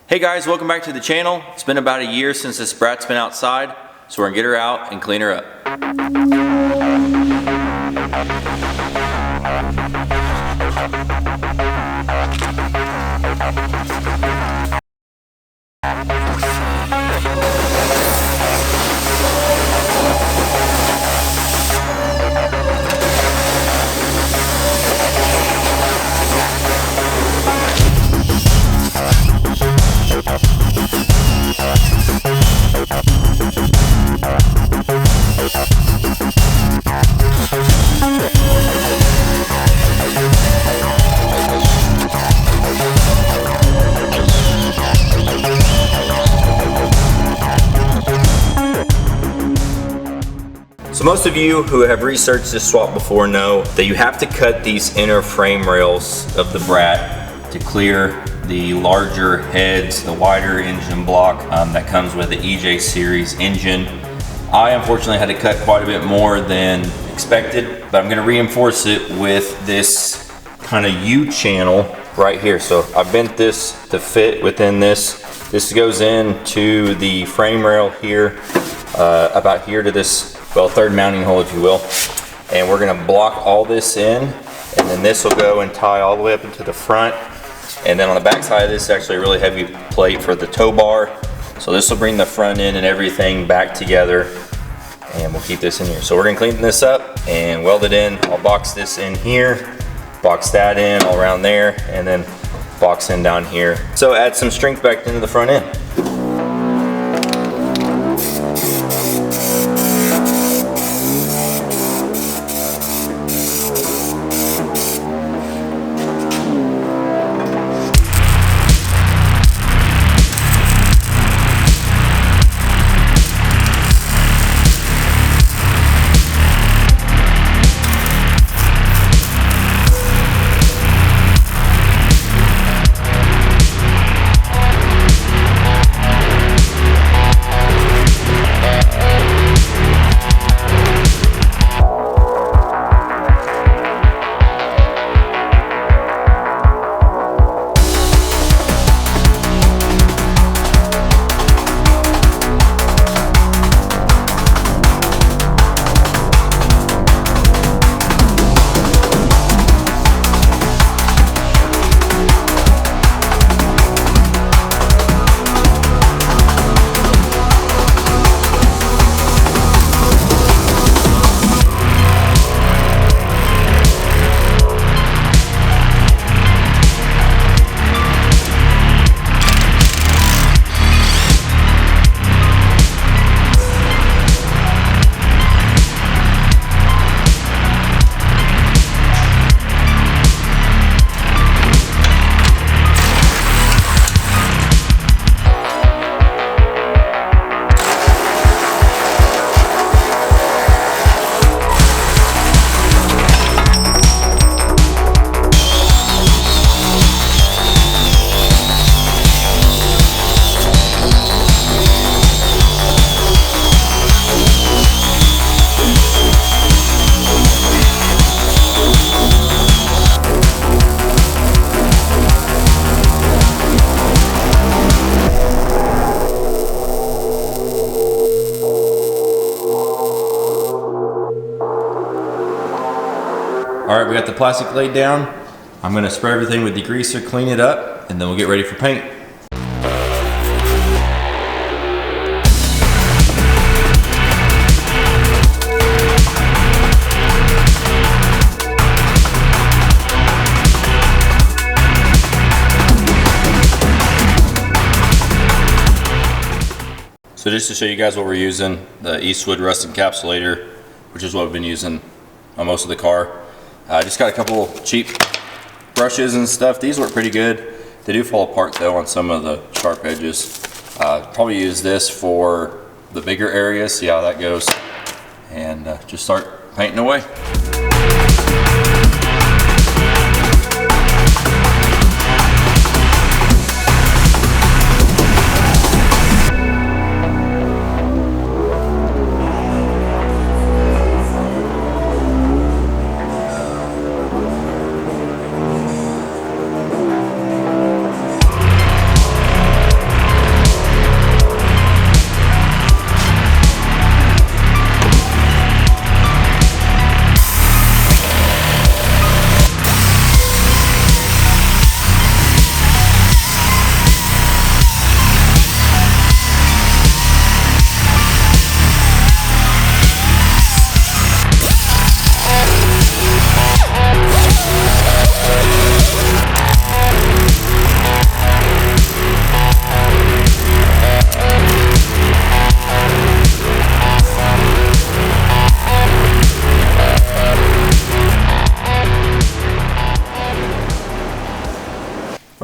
Hey guys, welcome back to the channel. It's been about a year since this Brat's been outside, so we're gonna get her out and clean her up. So most of you who have researched this swap before know that you have to cut these inner frame rails of the Brat to clear the larger heads, the wider engine block that comes with the EJ series engine. I unfortunately had to cut quite a bit more than expected, but I'm gonna reinforce it with this kind of U-channel right here. So I bent this to fit within this. This goes into the frame rail here, about here to this, well, third mounting hole, if you will. And we're gonna block all this in, and then this will go and tie all the way up into the front. And then on the back side of this is actually a really heavy plate for the tow bar. So this will bring the front end and everything back together, and we'll keep this in here. So we're gonna clean this up and weld it in. I'll box this in here, box that in all around there, and then box in down here. So add some strength back into the front end. All right, we got the plastic laid down. I'm gonna spray everything with degreaser, clean it up, and then we'll get ready for paint. So just to show you guys what we're using, the Eastwood rust encapsulator, which is what we've been using on most of the car. I just got a couple cheap brushes and stuff. These work pretty good. They do fall apart though on some of the sharp edges. Probably use this for the bigger areas, see how that goes, and just start painting away.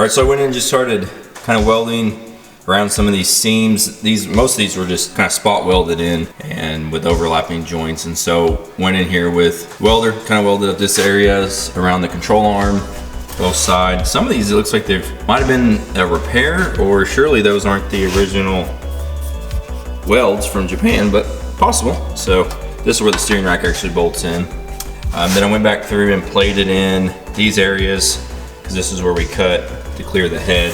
All right, so I went in and just started kind of welding around some of these seams. Most of these were just kind of spot welded in and with overlapping joints. And so went in here with welder, kind of welded up this areas around the control arm, both sides. Some of these, it looks like they might have been a repair, or surely those aren't the original welds from Japan, but possible. So this is where the steering rack actually bolts in. Then I went back through and plated in these areas, because this is where we cut to clear the head,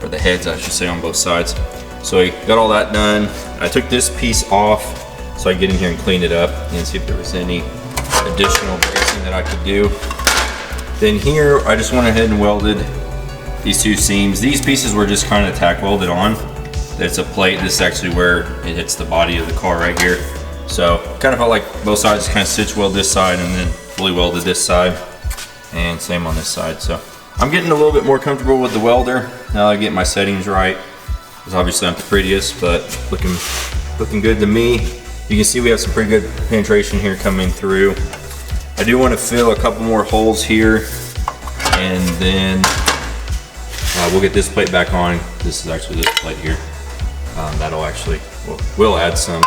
or the heads I should say, on both sides. So I got all that done. I took this piece off so I could get in here and clean it up and see if there was any additional bracing that I could do. Then here, I just went ahead and welded these two seams. These pieces were just kind of tack welded on. It's a plate. This is actually where it hits the body of the car right here. So kind of felt like both sides kind of stitch weld this side and then fully welded this side, and same on this side. So I'm getting a little bit more comfortable with the welder now that I get my settings right. Because obviously I'm the prettiest, but looking good to me. You can see we have some pretty good penetration here coming through. I do want to fill a couple more holes here, and then we'll get this plate back on. This is actually this plate here. That'll actually, we'll add some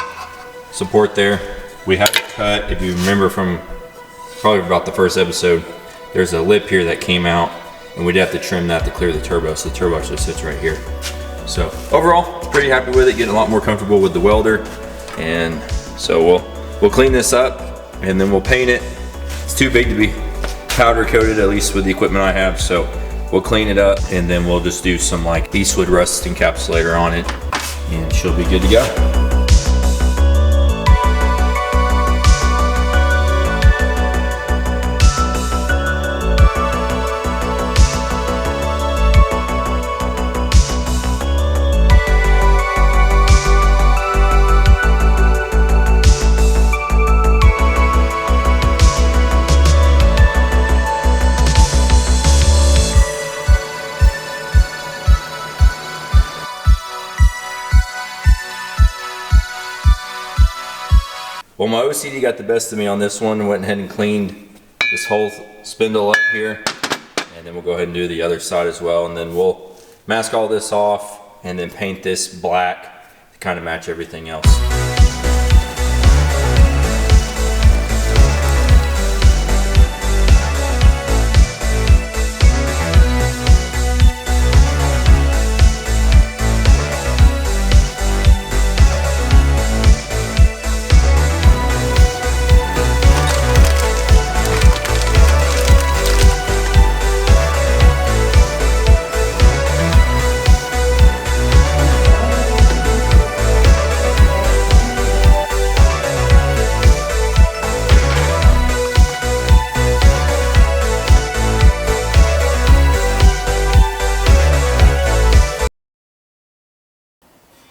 support there. We have to cut, if you remember from probably about the first episode, there's a lip here that came out, and we'd have to trim that to clear the turbo. So the turbo actually sits right here. So overall, pretty happy with it, getting a lot more comfortable with the welder. And so we'll clean this up, and then we'll paint it. It's too big to be powder coated, at least with the equipment I have. So we'll clean it up, and then we'll just do some like Eastwood rust encapsulator on it, and she'll be good to go. Well, my OCD got the best of me on this one. Went ahead and cleaned this whole spindle up here, and then we'll go ahead and do the other side as well, and then we'll mask all this off and then paint this black to kind of match everything else.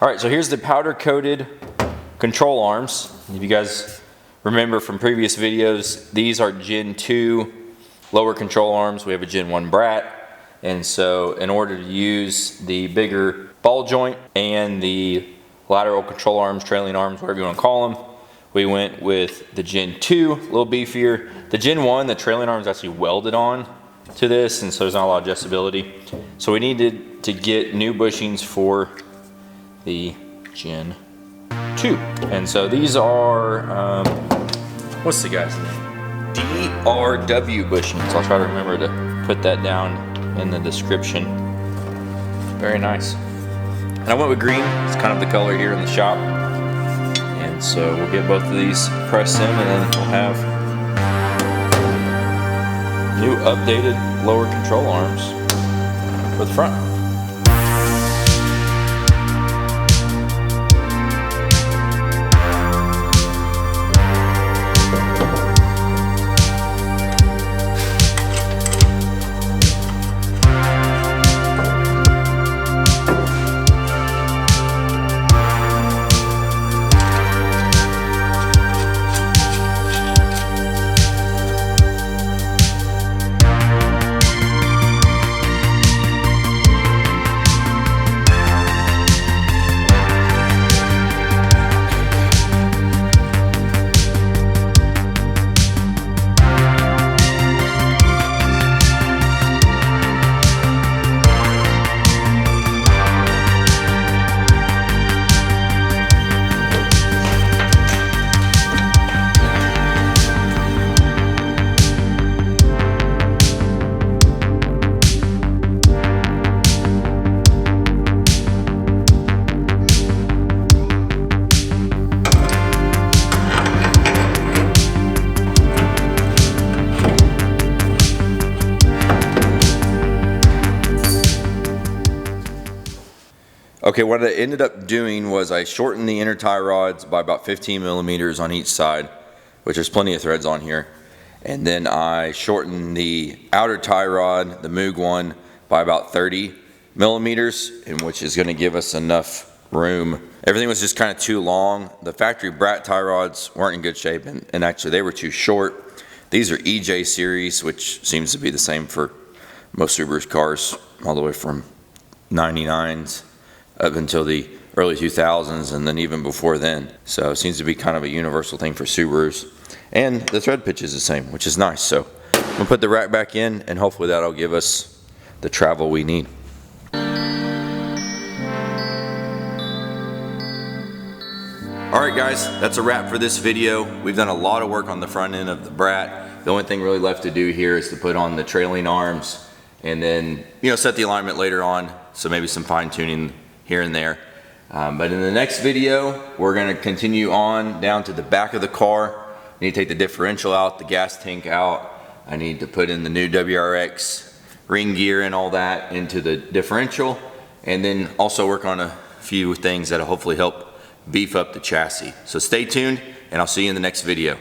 All right, so here's the powder coated control arms. If you guys remember from previous videos, these are Gen 2 lower control arms. We have a Gen 1 BRAT. And so in order to use the bigger ball joint and the lateral control arms, trailing arms, whatever you want to call them, we went with the Gen 2, a little beefier. The Gen 1, the trailing arm is actually welded on to this, and so there's not a lot of adjustability. So we needed to get new bushings for the Gen 2. And so these are, what's the guy's name? DRW bushings. I'll try to remember to put that down in the description. Very nice. And I went with green. It's kind of the color here in the shop. And so we'll get both of these pressed in, and then we'll have new updated lower control arms for the front. Okay, what I ended up doing was I shortened the inner tie rods by about 15 millimeters on each side, which there's plenty of threads on here. And then I shortened the outer tie rod, the Moog one, by about 30 millimeters, which is gonna give us enough room. Everything was just kind of too long. The factory BRAT tie rods weren't in good shape, and actually they were too short. These are EJ series, which seems to be the same for most Subaru cars, all the way from 99s up until the early 2000s, and then even before then. So it seems to be kind of a universal thing for Subarus. And the thread pitch is the same, which is nice. So I'm gonna put the rack back in, and hopefully that'll give us the travel we need. Alright guys, that's a wrap for this video. We've done a lot of work on the front end of the BRAT. The only thing really left to do here is to put on the trailing arms and then, set the alignment later on. So maybe some fine tuning here and there. But in the next video, we're gonna continue on down to the back of the car. I need to take the differential out, the gas tank out. I need to put in the new WRX ring gear and all that into the differential. And then also work on a few things that'll hopefully help beef up the chassis. So stay tuned, and I'll see you in the next video.